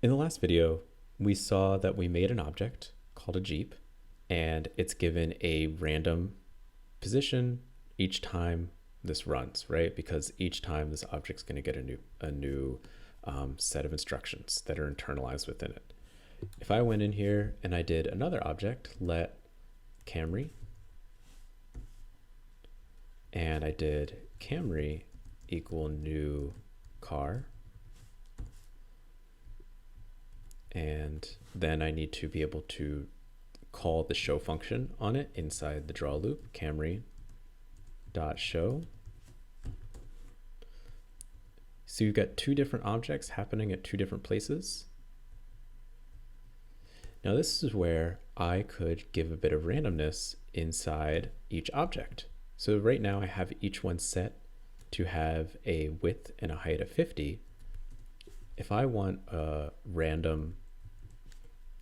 In the last video, we saw that we made an object called a Jeep, and it's given a random position each time this runs, right? Because each time this object's going to get a new set of instructions that are internalized within it. If I went in here and I did another object, let Camry, and I did Camry equal new car, and then I need to be able to call the show function on it inside the draw loop, Camry dot show. So you've got two different objects happening at two different places. Now this is where I could give a bit of randomness inside each object. So right now I have each one set to have a width and a height of 50. If I want a random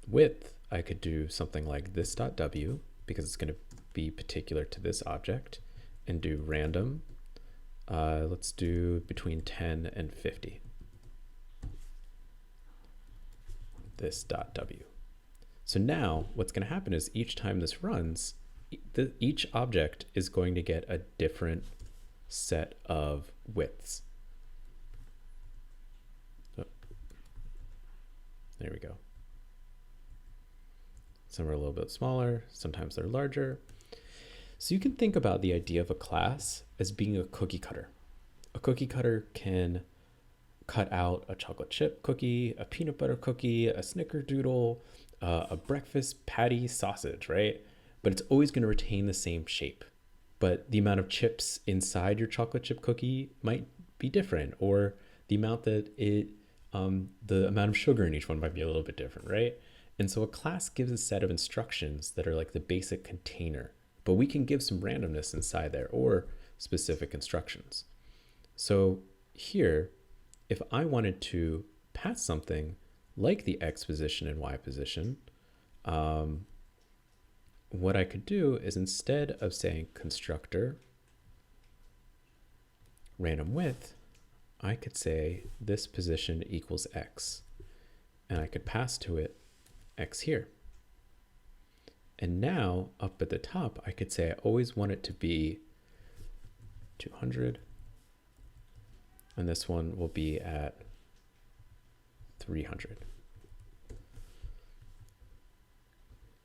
width, I could do something like this.w, because it's going to be particular to this object, and do random. Let's do between 10 and 50. This.w. So now what's going to happen is each time this runs, each object is going to get a different set of widths. Oh, there we go. Some are a little bit smaller, sometimes they're larger. So you can think about the idea of a class as being a cookie cutter. A cookie cutter can cut out a chocolate chip cookie, a peanut butter cookie, a snickerdoodle, a breakfast patty sausage, right? But it's always going to retain the same shape. But the amount of chips inside your chocolate chip cookie might be different, or the amount that the amount of sugar in each one might be a little bit different, right? And so a class gives a set of instructions that are like the basic container, but we can give some randomness inside there or specific instructions. So here, if I wanted to pass something like the X position and Y position, what I could do is, instead of saying constructor random width, I could say this position equals X, and I could pass to it X here. And now up at the top, I could say I always want it to be 200, and this one will be at 300.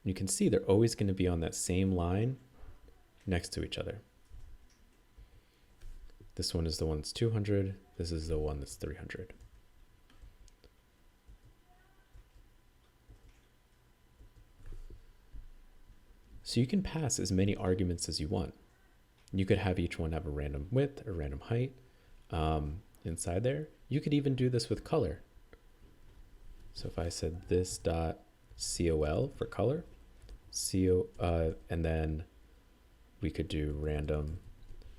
You can see they're always going to be on that same line next to each other. This one is the one that's 200. This is the one that's 300. So you can pass as many arguments as you want. You could have each one have a random width or random height inside there. You could even do this with color. So if I said this dot col for color, and then we could do random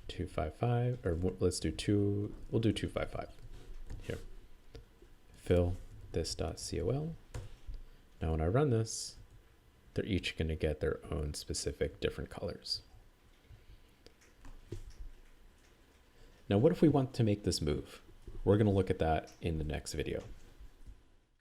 255, or let's do we'll do 255 here. Fill this dot col. Now when I run this, they're each going to get their own specific different colors. Now, what if we want to make this move? We're going to look at that in the next video.